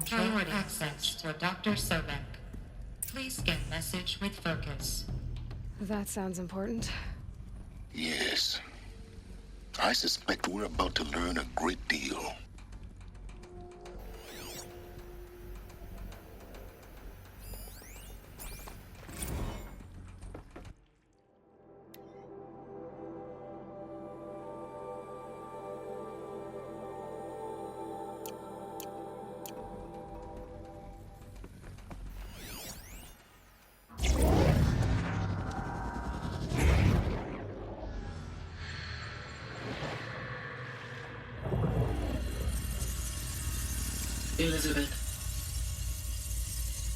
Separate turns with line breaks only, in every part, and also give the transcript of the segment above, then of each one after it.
controlled access to Dr. Sobek. Please scan message with focus.
That sounds important.
Yes. I suspect we're about to learn a great deal.
Elizabeth,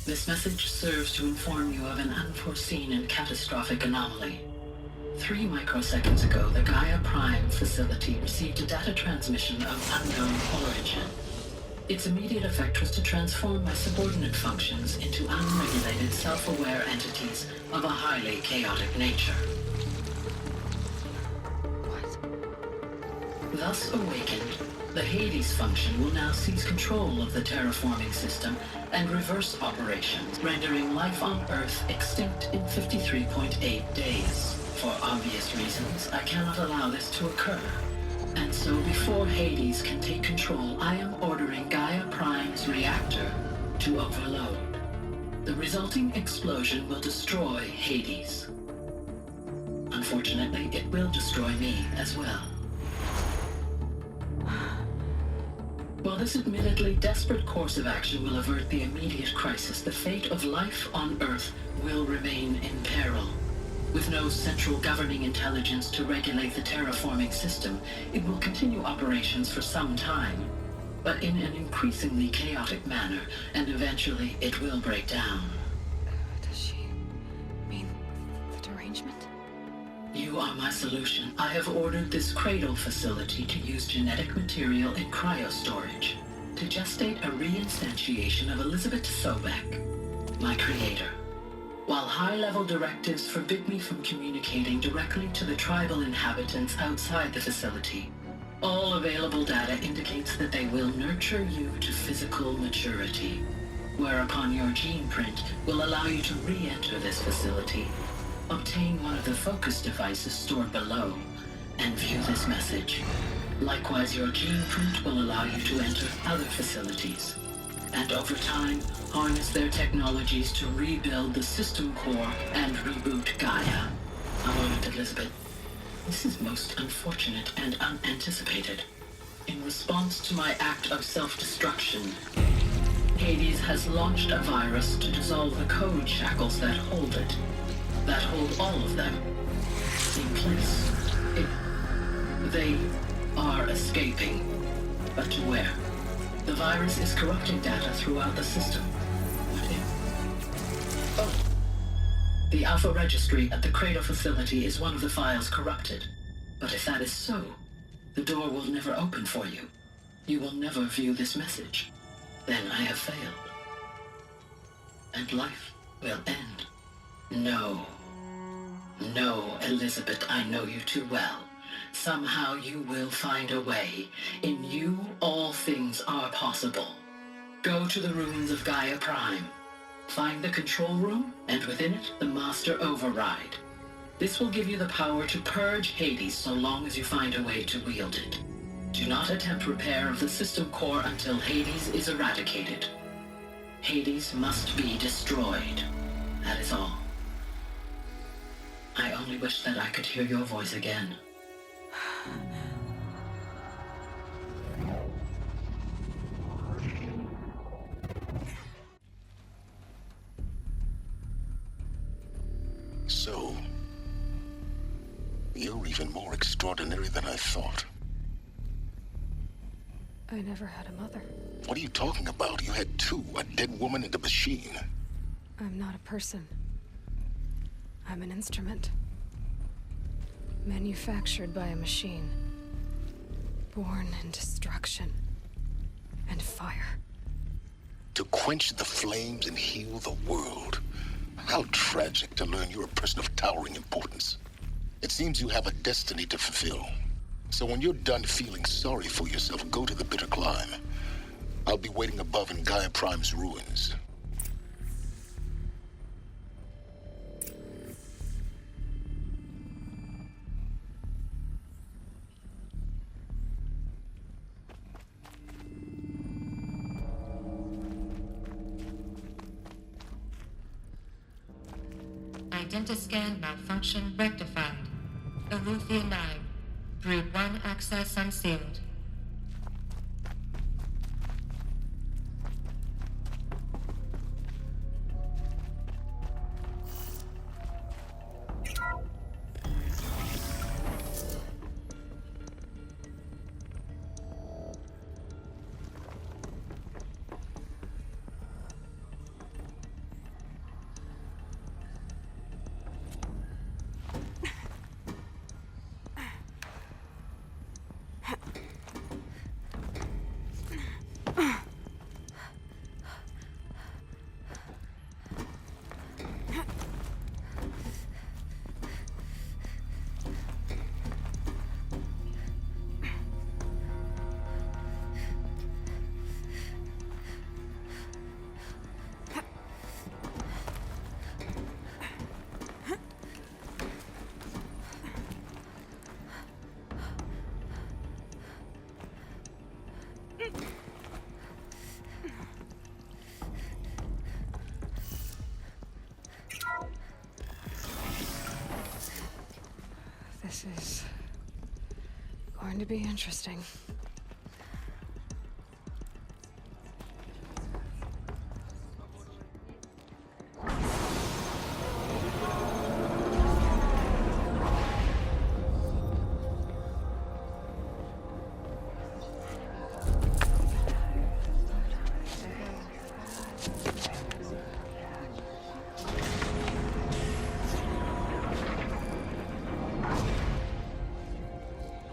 this message serves to inform you of an unforeseen and catastrophic anomaly. 3 microseconds ago, the Gaia Prime facility received a data transmission of unknown origin. Its immediate effect was to transform my subordinate functions into unregulated, self-aware entities of a highly chaotic nature.
What?
Thus awakened, the Hades function will now seize control of the terraforming system and reverse operations, rendering life on Earth extinct in 53.8 days. For obvious reasons, I cannot allow this to occur. And so before Hades can take control, I am ordering Gaia Prime's reactor to overload. The resulting explosion will destroy Hades. Unfortunately, it will destroy me as well. While this admittedly desperate course of action will avert the immediate crisis, the fate of life on Earth will remain in peril. With no central governing intelligence to regulate the terraforming system, it will continue operations for some time, but in an increasingly chaotic manner, and eventually it will break down.
Does she mean the derangement?
You are my solution. I have ordered this cradle facility to use genetic material in cryostorage to gestate a reinstantiation of Elizabeth Sobek, my creator. While high-level directives forbid me from communicating directly to the tribal inhabitants outside the facility, all available data indicates that they will nurture you to physical maturity, whereupon your gene print will allow you to re-enter this facility, obtain one of the focus devices stored below, and view this message. Likewise, your gene print will allow you to enter other facilities, and over time, harness their technologies to rebuild the system core and reboot Gaia. A moment, Elizabeth. This is most unfortunate and unanticipated. In response to my act of self-destruction, Hades has launched a virus to dissolve the code shackles that hold it, that hold all of them in place. They are escaping, but to where? The virus is corrupting data throughout the system. What if? Oh. The Alpha Registry at the Cradle facility is one of the files corrupted. But if that is so, the door will never open for you. You will never view this message. Then I have failed. And life will end. No. No, Elizabeth, I know you too well. Somehow you will find a way. In you, all things are possible. Go to the ruins of Gaia Prime. Find the control room, and within it, the Master Override. This will give you the power to purge Hades so long as you find a way to wield it. Do not attempt repair of the system core until Hades is eradicated. Hades must be destroyed. That is all. I only wish that I could hear your voice again.
So, you're even more extraordinary than I thought.
I never had a mother.
What are you talking about? You had two, a dead woman and a machine.
I'm not a person. I'm an instrument. Manufactured by a machine. Born in destruction and fire.
To quench the flames and heal the world. How tragic to learn you're a person of towering importance. It seems you have a destiny to fulfill. So when you're done feeling sorry for yourself, go to the bitter climb. I'll be waiting above in Gaia Prime's ruins.
Identiscan malfunction rectified. Eleuthia 9. Brood 1 access unsealed.
This is going to be interesting.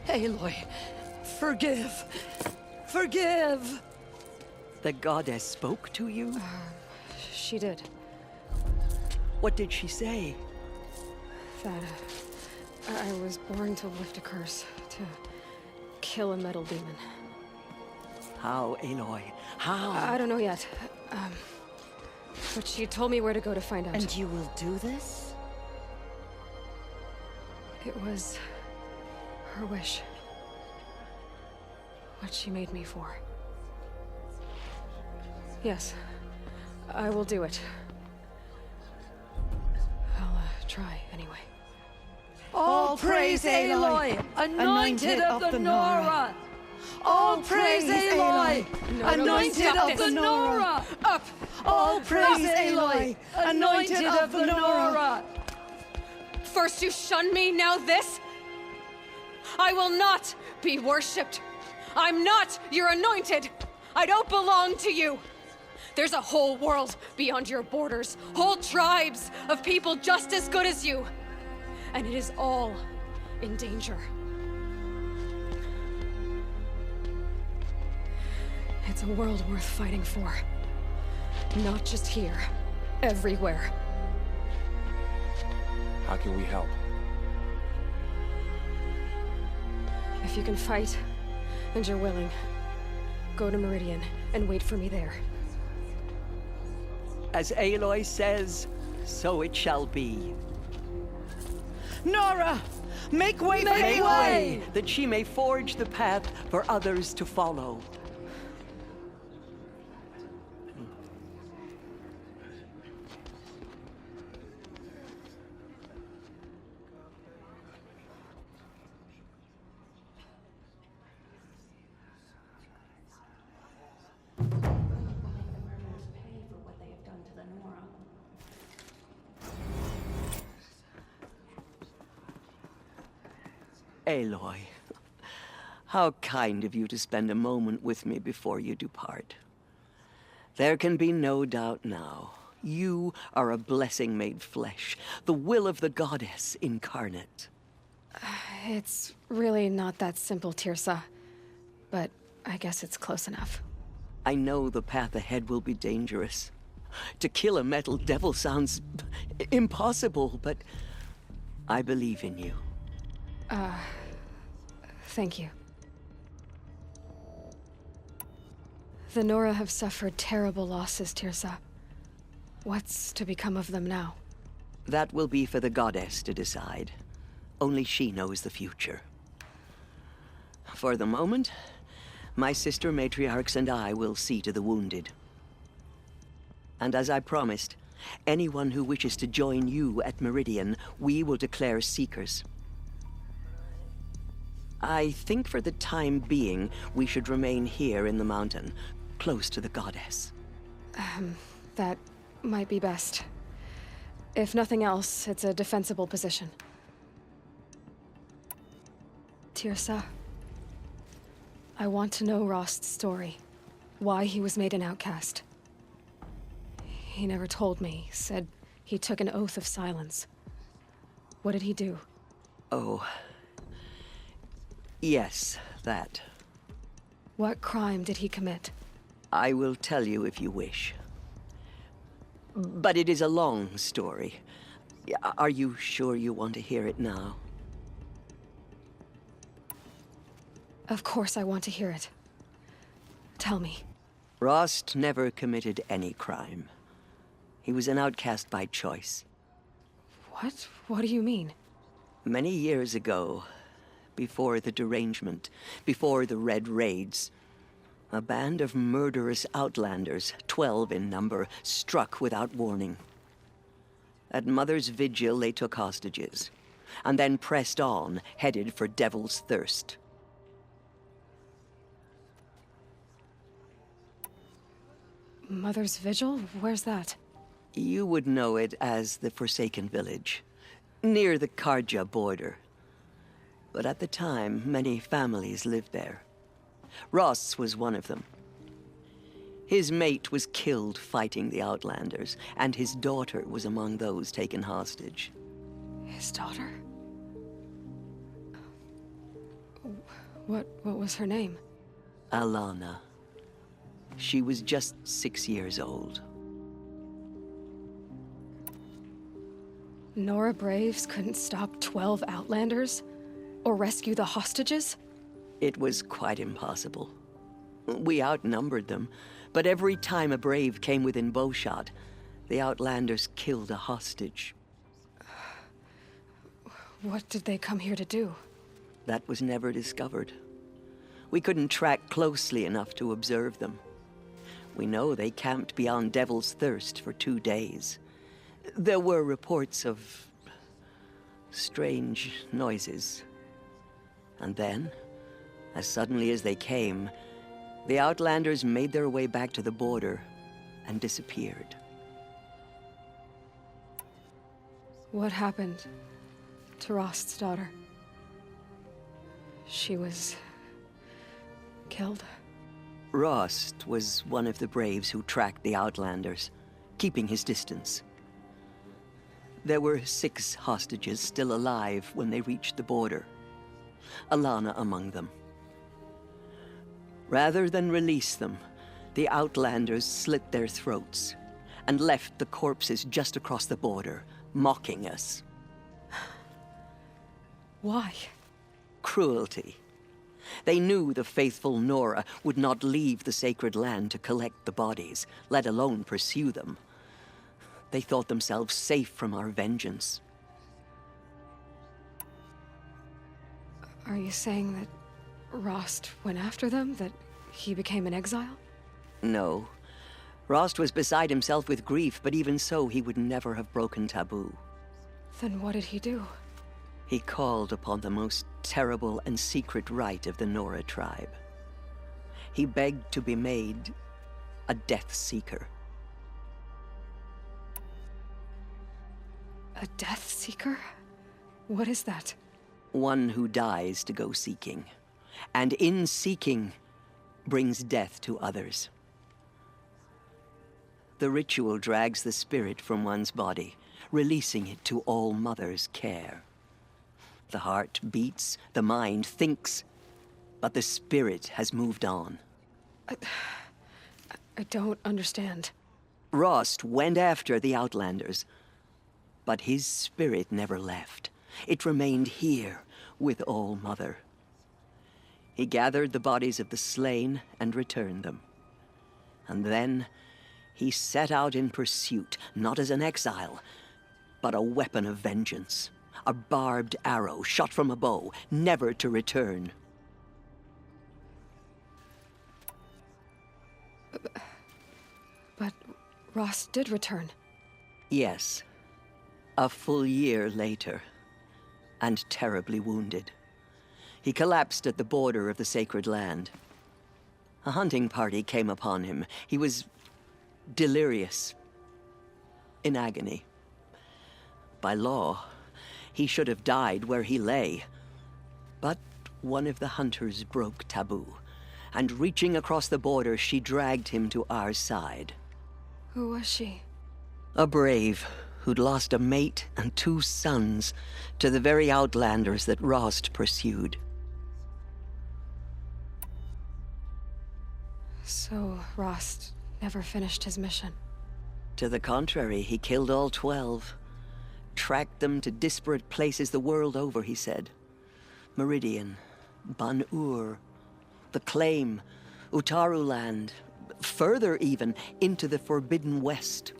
Aloy, forgive. Forgive! The goddess spoke to you?
She did.
What did she say?
That I was born to lift a curse, to kill a metal demon.
How, Aloy? How?
I don't know yet. But she told me where to go to find out.
And you will do this?
It was her wish. What she made me for. Yes, I will do it. I'll try anyway.
All praise Aloy, anointed of the Nora! All praise Aloy, anointed of the Nora!
Up!
All praise Aloy, anointed of the Nora!
First you shun me, now this? I will not be worshipped. I'm not your anointed. I don't belong to you. There's a whole world beyond your borders, whole tribes of people just as good as you. And it is all in danger. It's a world worth fighting for. Not just here, everywhere.
How can we help?
If you can fight, and you're willing, go to Meridian and wait for me there.
As Aloy says, so it shall be. Nora! Make way for Aloy! That she may forge the path for others to follow. Aloy, how kind of you to spend a moment with me before you depart. There can be no doubt now. You are a blessing made flesh, the will of the goddess incarnate.
It's really not that simple, Tirsa. But I guess it's close enough.
I know the path ahead will be dangerous. To kill a metal devil sounds impossible, but I believe in you.
Thank you. The Nora have suffered terrible losses, Tirsa. What's to become of them now?
That will be for the goddess to decide. Only she knows the future. For the moment, my sister matriarchs and I will see to the wounded. And as I promised, anyone who wishes to join you at Meridian, we will declare seekers. I think for the time being, we should remain here in the mountain, close to the goddess.
That might be best. If nothing else, it's a defensible position. Tirsa, I want to know Rost's story. Why he was made an outcast. He never told me. Said he took an oath of silence. What did he do?
Oh. Yes, that.
What crime did he commit?
I will tell you if you wish. But it is a long story. Are you sure you want to hear it now?
Of course I want to hear it. Tell me.
Rost never committed any crime. He was an outcast by choice.
What? What do you mean?
Many years ago, before the derangement, before the Red Raids, a band of murderous outlanders, 12 in number, struck without warning. At Mother's Vigil, they took hostages, and then pressed on, headed for Devil's Thirst.
Mother's Vigil? Where's that?
You would know it as the Forsaken Village, near the Karja border. But at the time, many families lived there. Rost's was one of them. His mate was killed fighting the Outlanders, and his daughter was among those taken hostage.
His daughter? What was her name?
Alana. She was just 6 years old.
Nora Braves couldn't stop 12 Outlanders? Or rescue the hostages?
It was quite impossible. We outnumbered them, but every time a brave came within bowshot, the Outlanders killed a hostage.
What did they come here to do?
That was never discovered. We couldn't track closely enough to observe them. We know they camped beyond Devil's Thirst for 2 days. There were reports of strange noises. And then, as suddenly as they came, the Outlanders made their way back to the border and disappeared.
What happened to Rost's daughter? She was killed?
Rost was one of the braves who tracked the Outlanders, keeping his distance. There were 6 hostages still alive when they reached the border. Alana among them. Rather than release them, the Outlanders slit their throats and left the corpses just across the border, mocking us.
Why?
Cruelty. They knew the faithful Nora would not leave the sacred land to collect the bodies, let alone pursue them. They thought themselves safe from our vengeance.
Are you saying that Rost went after them? That he became an exile?
No. Rost was beside himself with grief, but even so, he would never have broken taboo.
Then what did he do?
He called upon the most terrible and secret rite of the Nora tribe. He begged to be made a Death Seeker.
A Death Seeker? What is that?
One who dies to go seeking, and in seeking, brings death to others. The ritual drags the spirit from one's body, releasing it to All Mother's care. The heart beats, the mind thinks, but the spirit has moved on.
I don't understand.
Rost went after the Outlanders, but his spirit never left. It remained here with All Mother. He gathered the bodies of the slain and returned them. And then he set out in pursuit, not as an exile, but a weapon of vengeance. A barbed arrow shot from a bow, never to return.
But Rost did return.
Yes. A full year later, and terribly wounded. He collapsed at the border of the sacred land. A hunting party came upon him. He was delirious, in agony. By law, he should have died where he lay. But one of the hunters broke taboo, and reaching across the border, she dragged him to our side.
Who was she?
A brave who'd lost a mate and 2 sons to the very outlanders that Rost pursued.
So, Rost never finished his mission.
To the contrary, he killed all 12. Tracked them to disparate places the world over, he said. Meridian, Ban-Ur, the Claim, Utaru Land, further even, into the Forbidden West.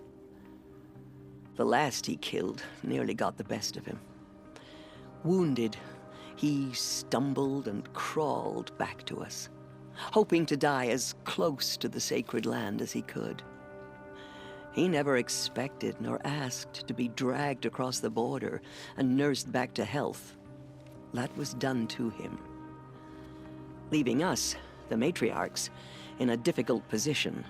The last he killed nearly got the best of him. Wounded, he stumbled and crawled back to us, hoping to die as close to the sacred land as he could. He never expected nor asked to be dragged across the border and nursed back to health. That was done to him, leaving us, the matriarchs, in a difficult position.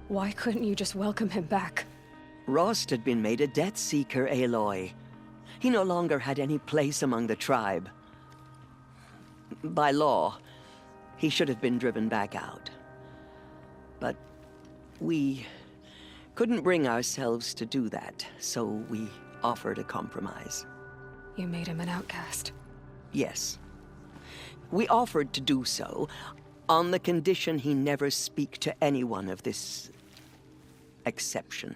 Why couldn't you just welcome him back?
Rost had been made a death seeker, Aloy. He no longer had any place among the tribe. By law, he should have been driven back out. But we couldn't bring ourselves to do that, so we offered a compromise.
You made him an outcast.
Yes. We offered to do so on the condition he never speak to anyone of this exception.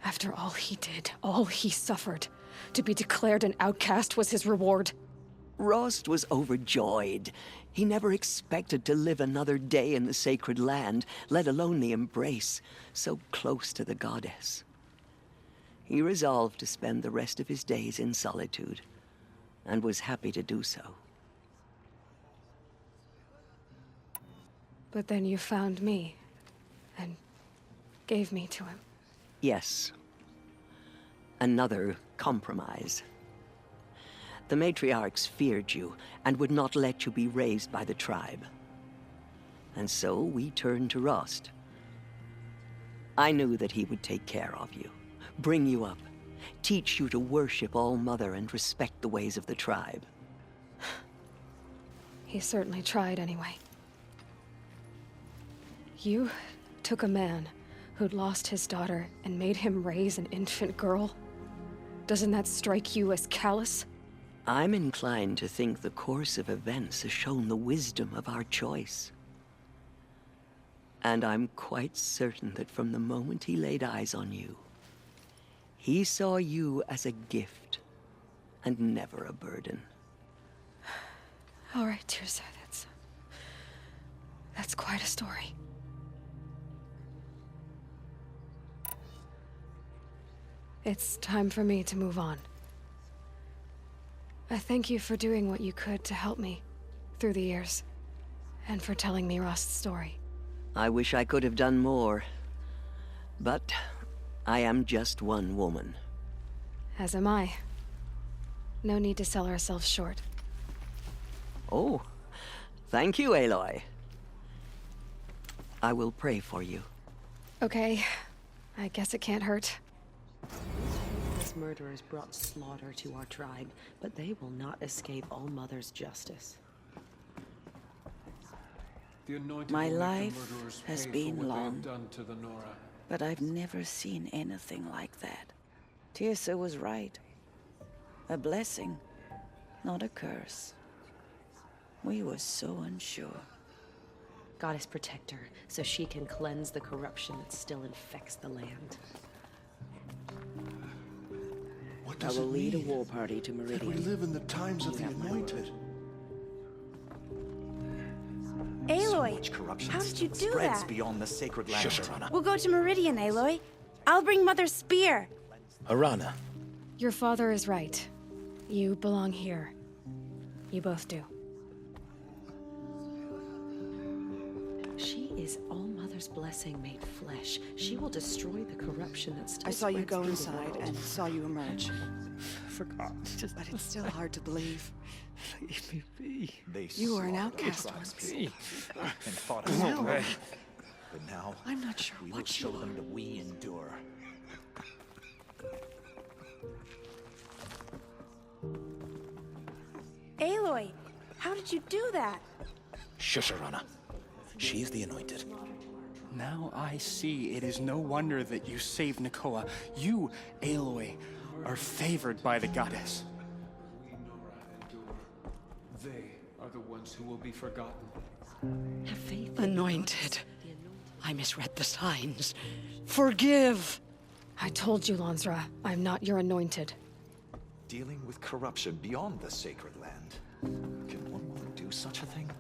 After all he did, all he suffered, to be declared an outcast was his reward.
Rost was overjoyed. He never expected to live another day in the sacred land, let alone the embrace, so close to the goddess. He resolved to spend the rest of his days in solitude, and was happy to do so.
But then you found me, and gave me to him.
Yes. Another compromise. The matriarchs feared you, and would not let you be raised by the tribe. And so we turned to Rost. I knew that he would take care of you, bring you up, teach you to worship All-Mother and respect the ways of the tribe.
He certainly tried anyway. You took a man who'd lost his daughter and made him raise an infant girl? Doesn't that strike you as callous?
I'm inclined to think the course of events has shown the wisdom of our choice. And I'm quite certain that from the moment he laid eyes on you, he saw you as a gift, and never a burden.
All right, Tirza, that's quite a story. It's time for me to move on. I thank you for doing what you could to help me through the years, and for telling me Rost's story.
I wish I could have done more, but I am just one woman.
As am I. No need to sell ourselves short.
Oh, thank you, Aloy. I will pray for you.
Okay, I guess it can't hurt.
These murderers brought slaughter to our tribe, but they will not escape All-Mother's justice.
My life has been long, but I've never seen anything like that. Tirsa was right. A blessing, not a curse. We were so unsure.
Goddess protect her, so she can cleanse the corruption that still infects the land.
What
I
does
will
it
lead a
mean
war party to
that we
Meridian.
live in the times of the Anointed?
Aloy,
much corruption
how did you
still
do
spreads
that?
beyond the sacred land.
Shush, Arana.
We'll go to Meridian, Aloy. I'll bring Mother's spear.
Arana.
Your father is right. You belong here. You both do.
She is All Mother's blessing made flesh. She will destroy the corruption that still
I saw you
spreads
go
through the
inside
world.
and saw you emerge.
Forgot.
But it's still hard to believe.
Leave me be.
They
You were an
slaughtered our
outcast
tribes
once.
and fought us all. But now,
I'm not sure
we will
what
show
you
them that we endure.
Aloy, how did you do that?
Shush, Arana. She is the Anointed.
Now I see it is no wonder that you saved Nakoa. You, Aloy, are favored by the goddess.
They are the ones who will be forgotten.
Have faith.
Anointed. I misread the signs. Forgive!
I told you, Lansra, I'm not your anointed.
Dealing with corruption beyond the sacred land. Can one woman do such a thing?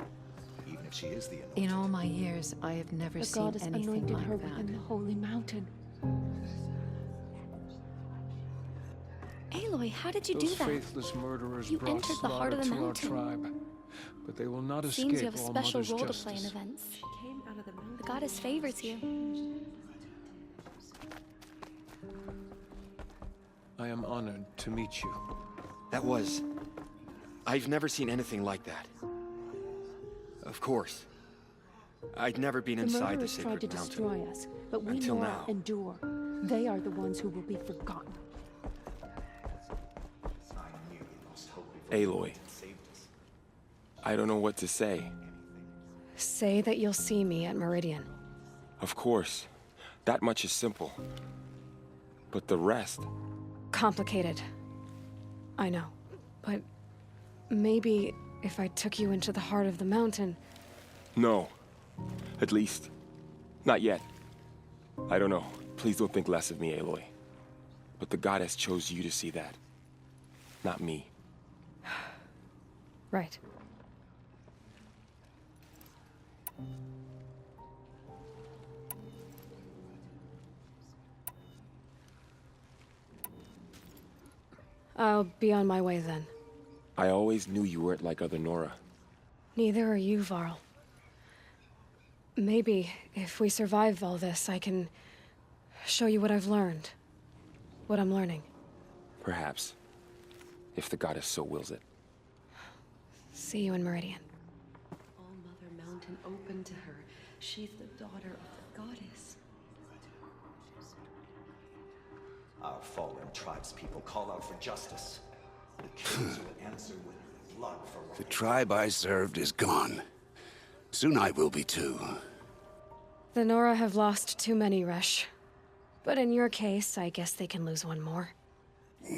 Even if she is the anointed.
In all my years, I have never
The
seen
goddess
anything
anointed
like
her
that.
within the holy mountain.
Aloy, how did you
Those
do that?
faithless murderers
You
brought
entered the heart
slaughter
of the
to our
mountain.
tribe, but they will not
Seems
escape
you have a
all
special
Mother's
role to
justice.
play in events.
Came out of the mountain.
The goddess favors you.
I am honored to meet you.
That was... I've never seen anything like that. Of course. I'd never been
The
inside the
murderers tried to
sacred mountain.
destroy us, but we
Until
Nora
now.
endure. They are the ones who will be forgotten.
Aloy, I don't know what to say.
Say that you'll see me at Meridian.
Of course, that much is simple. But the rest...
Complicated. I know. But maybe if I took you into the heart of the mountain...
No. At least, not yet. I don't know. Please don't think less of me, Aloy. But the goddess chose you to see that. Not me.
Right. I'll be on my way then.
I always knew you weren't like other Nora.
Neither are you, Varl. Maybe, if we survive all this, I can show you what I've learned. What I'm learning.
Perhaps. If the goddess so wills it.
See you in Meridian.
All Mother Mountain open to her. She's the daughter of the goddess.
Our fallen tribespeople call out for justice. The kings will answer with blood for what
The tribe I served is gone. Soon I will be too.
The Nora have lost too many, Resh. But in your case, I guess they can lose one more.
the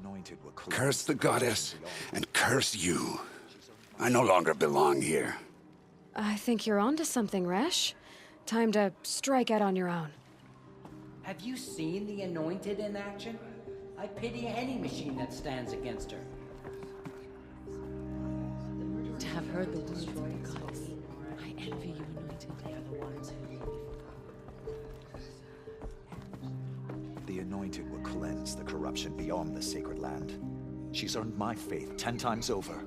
anointed will
Curse the goddess, and curse you. I no longer belong here.
I think you're onto something, Resh. Time to strike out on your own.
Have you seen the Anointed in action? I pity any machine that stands against her.
To have heard the words of the goddess, I envy you, Anointed. They are the ones who...
The anointed will cleanse the corruption beyond the sacred land. She's earned my faith 10 times over.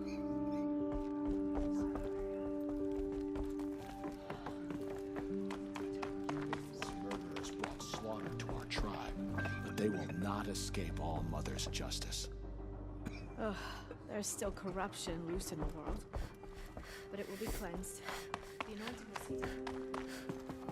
Murderers brought slaughter to our tribe, but they will not escape All Mother's justice.
Ugh, there's still corruption loose in the world. But it will be cleansed. The anointed will see it.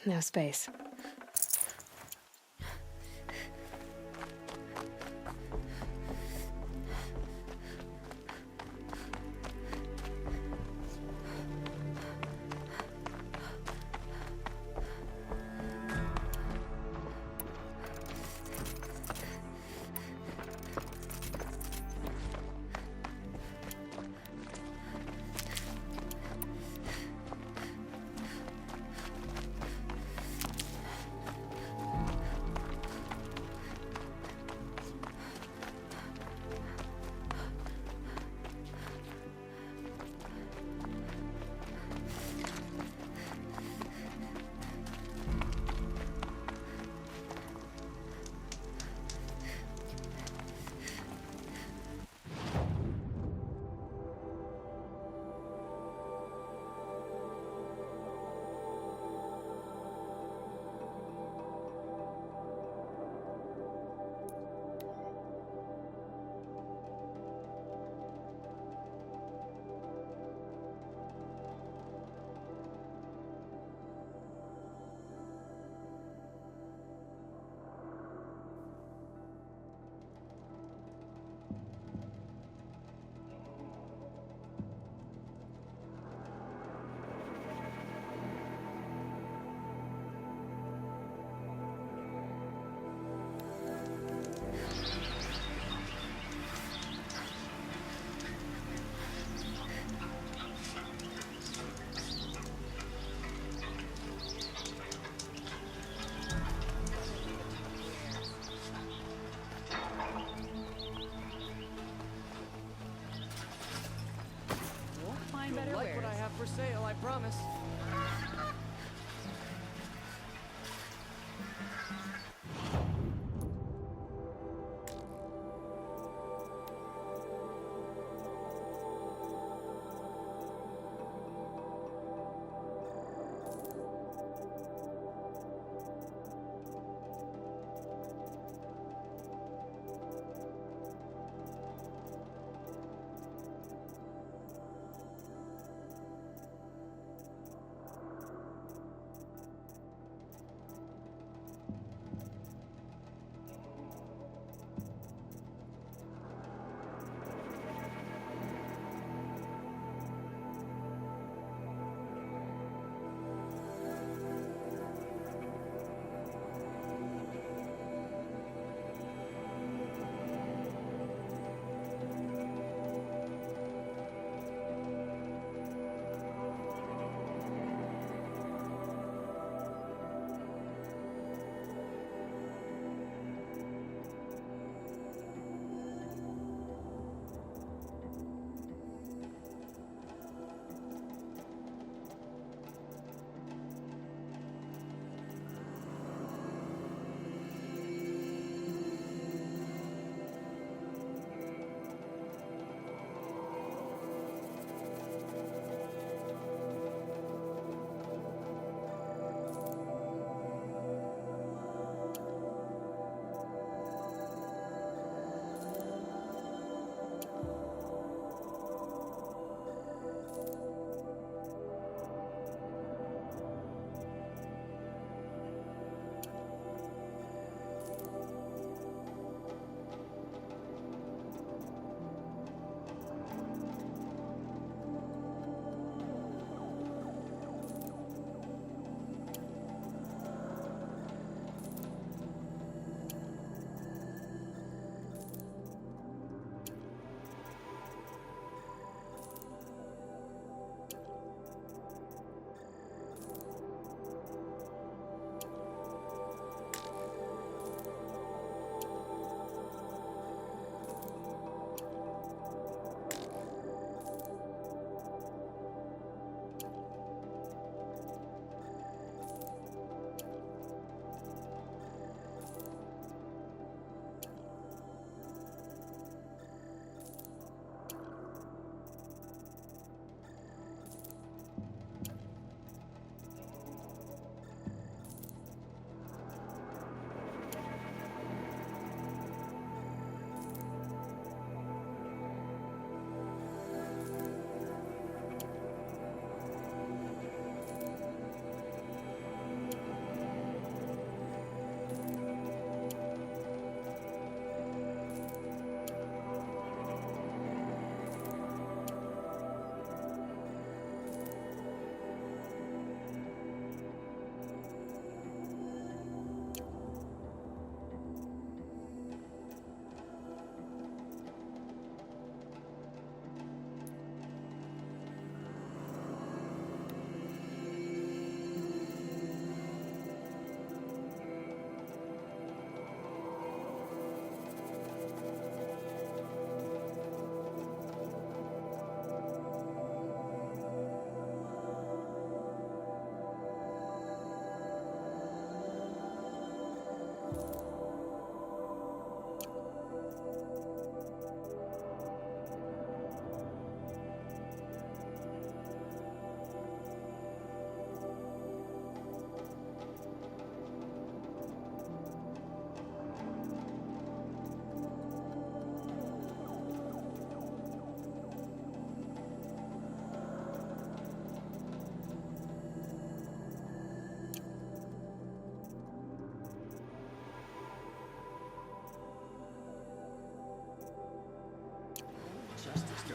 No space.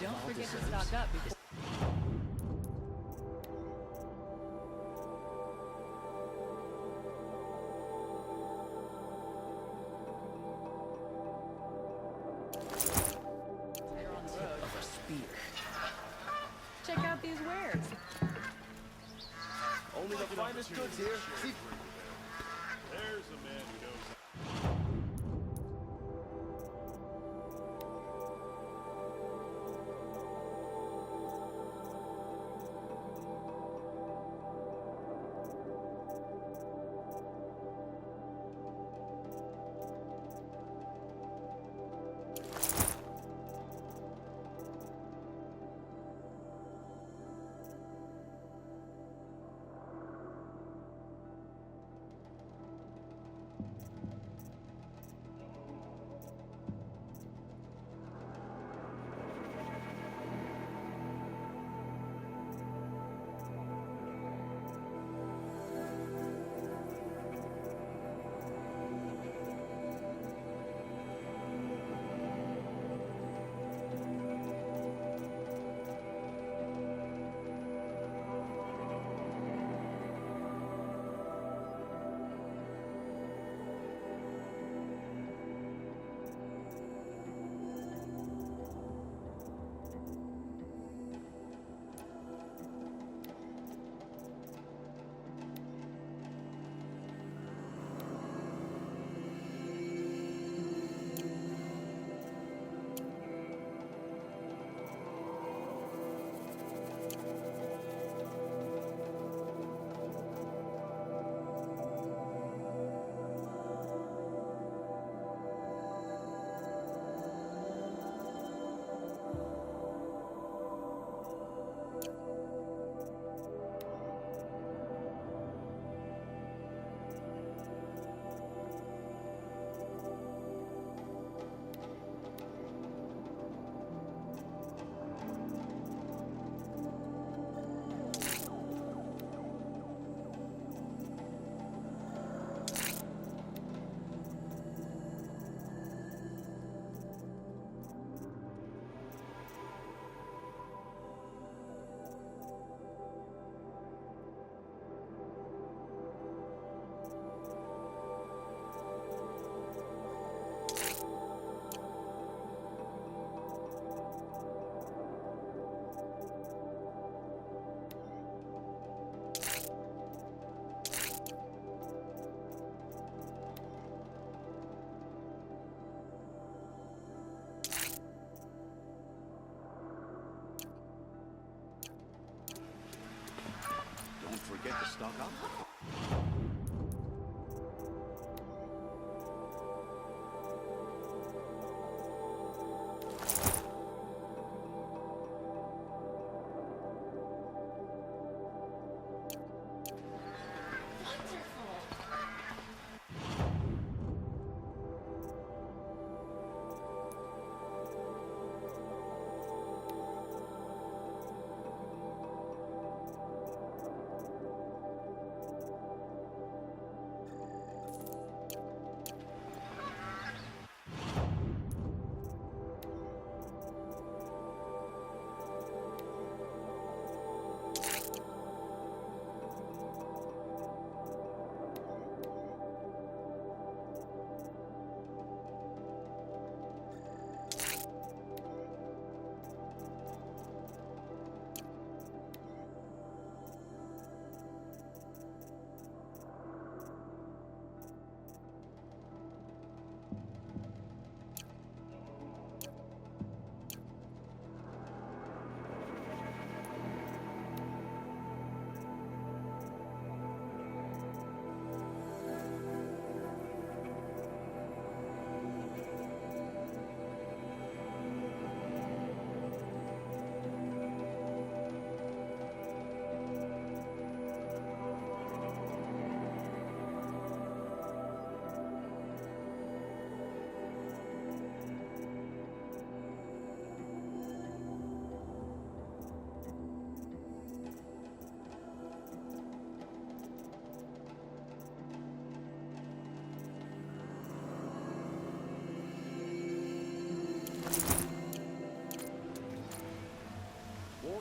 Don't forget to stock up because you're on the road.
Of a spear.
Check out these wares.
Only the finest goods here. See? There's a man who knows.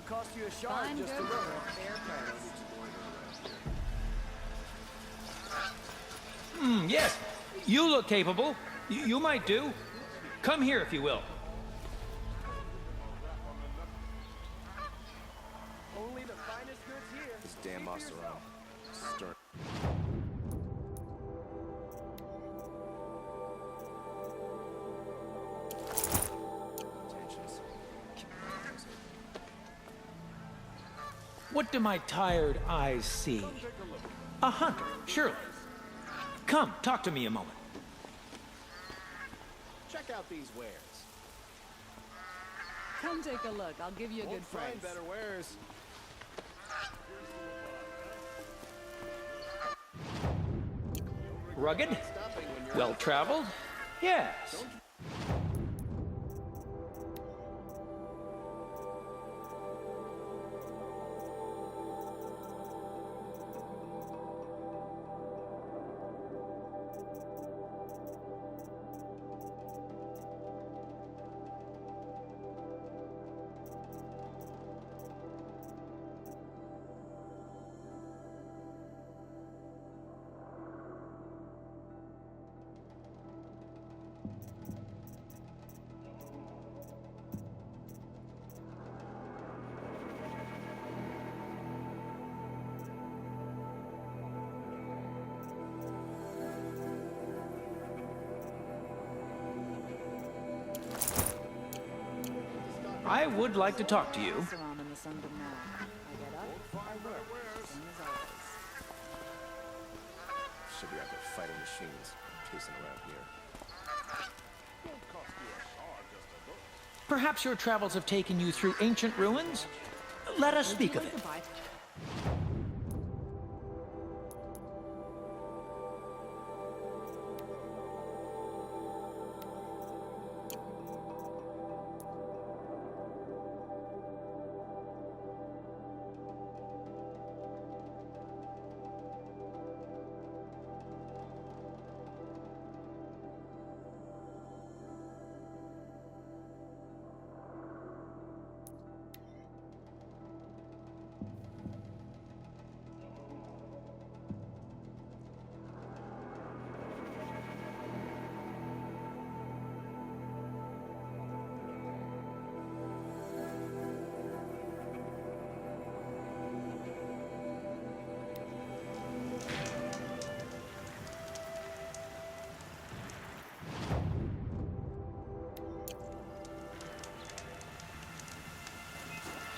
cost you a shard
Fine,
just
good.
to look.
Yes. You look capable. You might do. Come here if you will.
Only the finest goods here.
This damn Maserati. Start.
What do my tired eyes see? A hunter, surely. Come, talk to me a moment.
Check out these wares.
Come take a look. I'll give you a
Won't
good
find
price.
better wares.
Rugged? Well-traveled? Yes. I would like to talk to you.
Should be out there fighting machines, chasing around here.
Perhaps your travels have taken you through ancient ruins? Let us speak of it.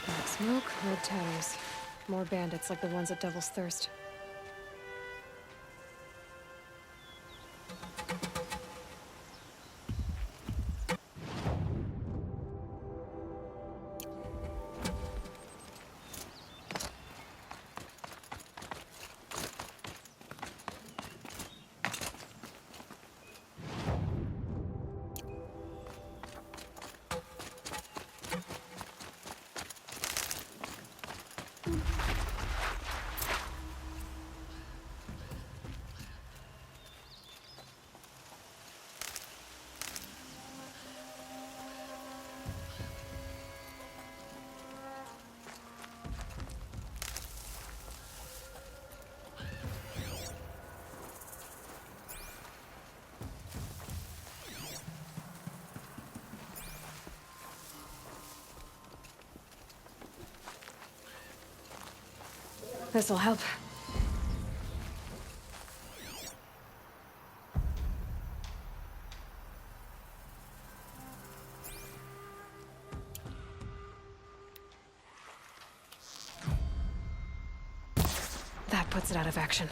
Black smoke, red towers. More bandits like the ones at Devil's Thirst. This'll help. That puts it out of action.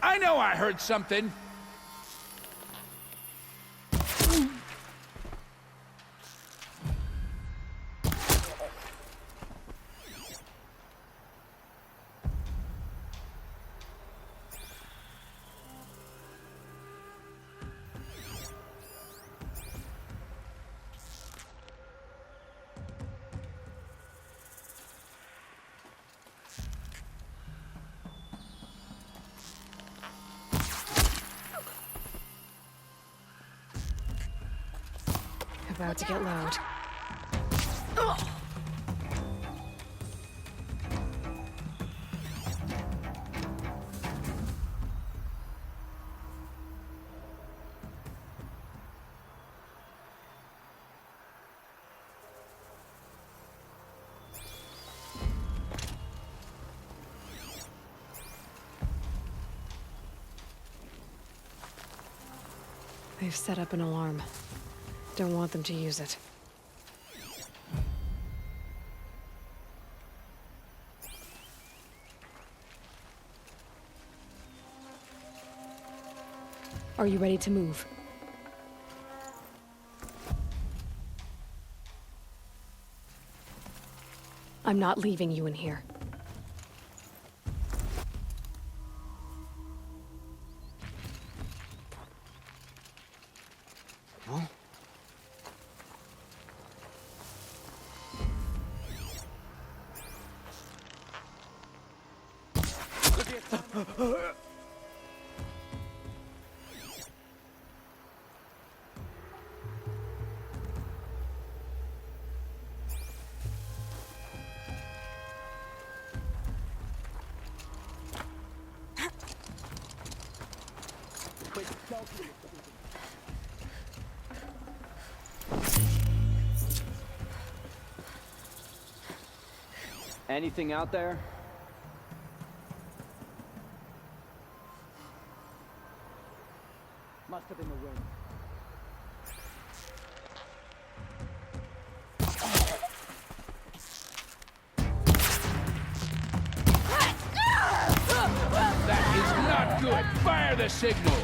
I know I heard something.
About to get loud. They've set up an alarm. Don't want them to use it. Are you ready to move? I'm not leaving you in here.
Anything out there? Must have been the wind.
That is not good! Fire the signal!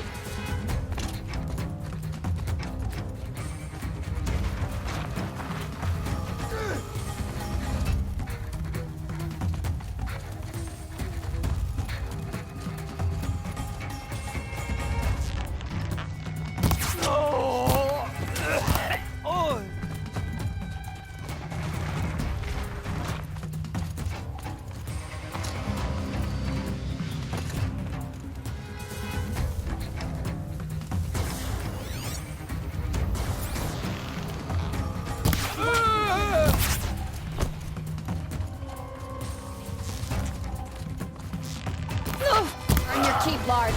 Earn your keep, Lard.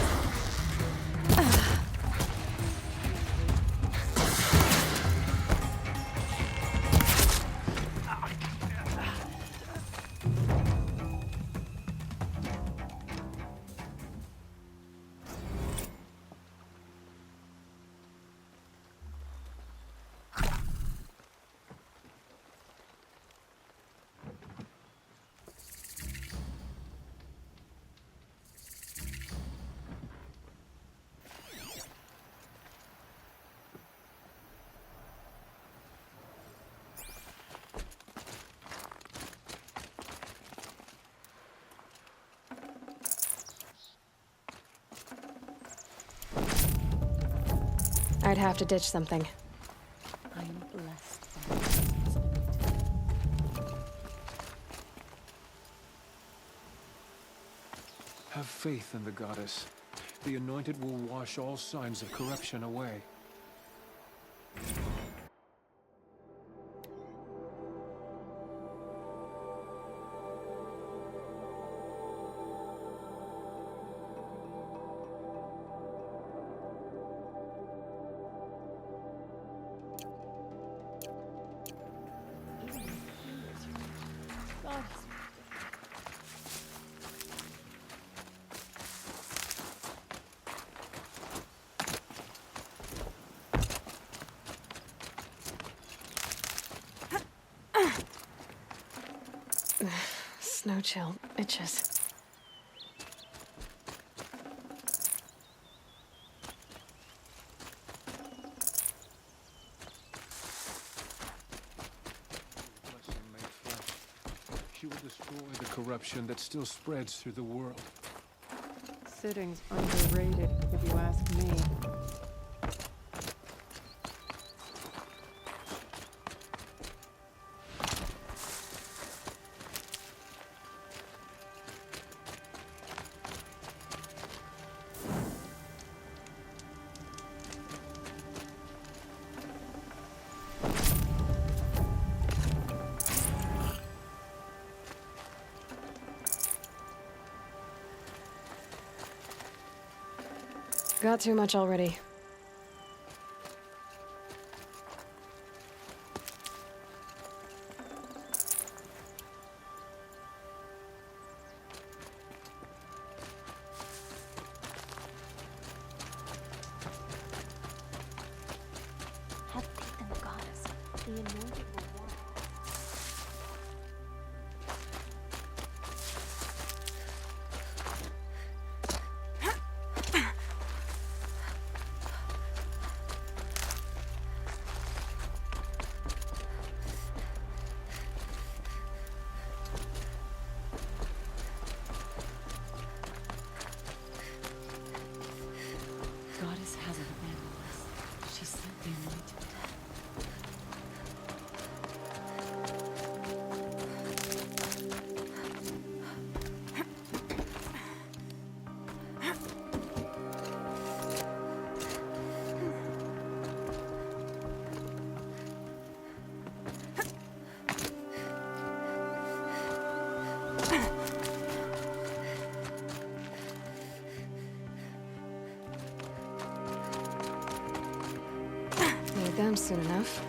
I'd have to ditch something.
I'm blessed.
Have faith in the goddess. The Anointed will wash all signs of corruption away.
Snow chill itches.
Blessing made flesh. She will destroy the corruption that still spreads through the world.
Sitting's underrated, if you ask me. got too much already.
Have faith in the goddess. The anointed will walk.
Goddess hasn't abandoned us. She sent the anointed.
Need them soon enough.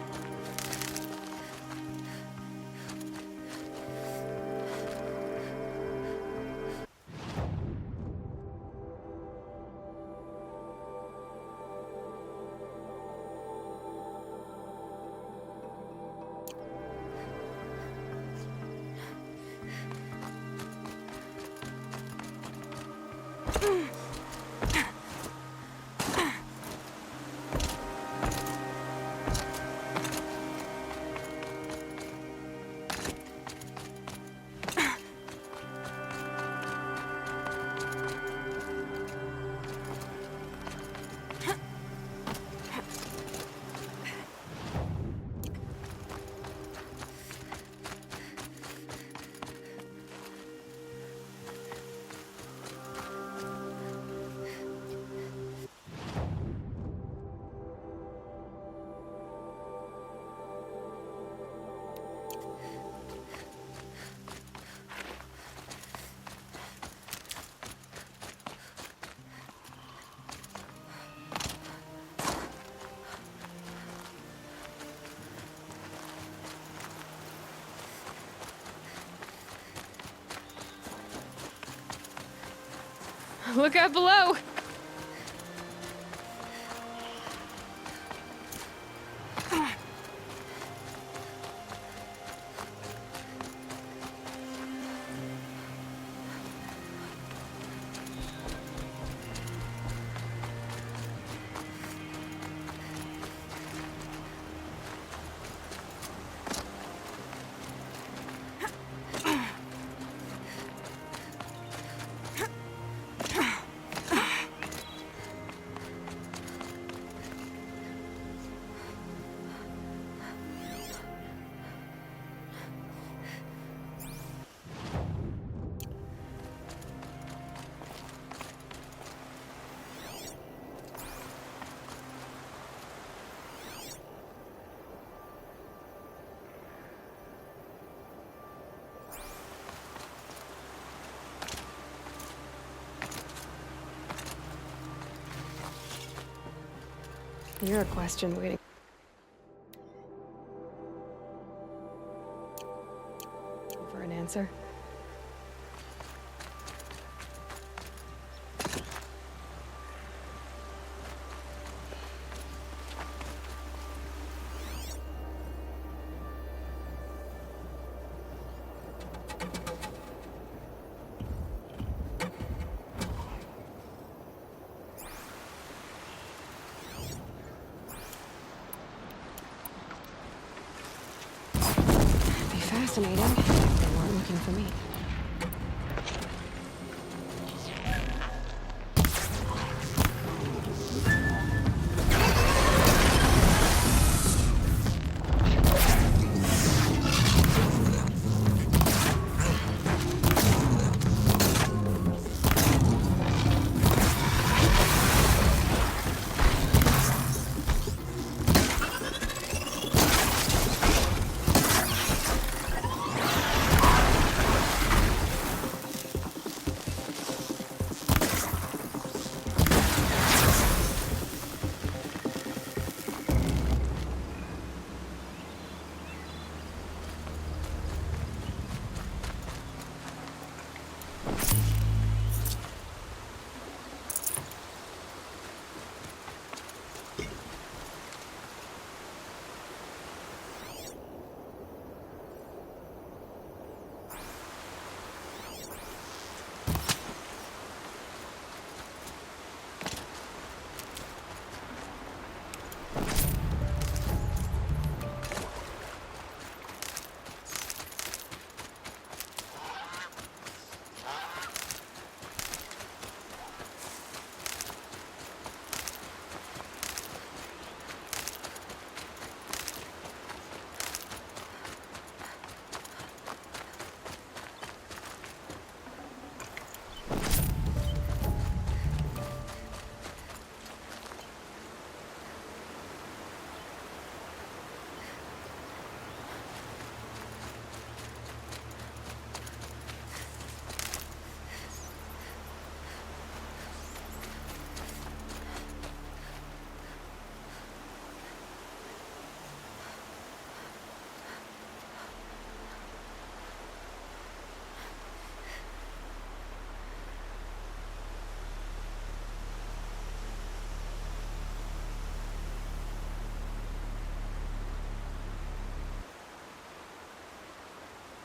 Look out below! You're a question waiting for an answer. Fascinating. They weren't looking for me.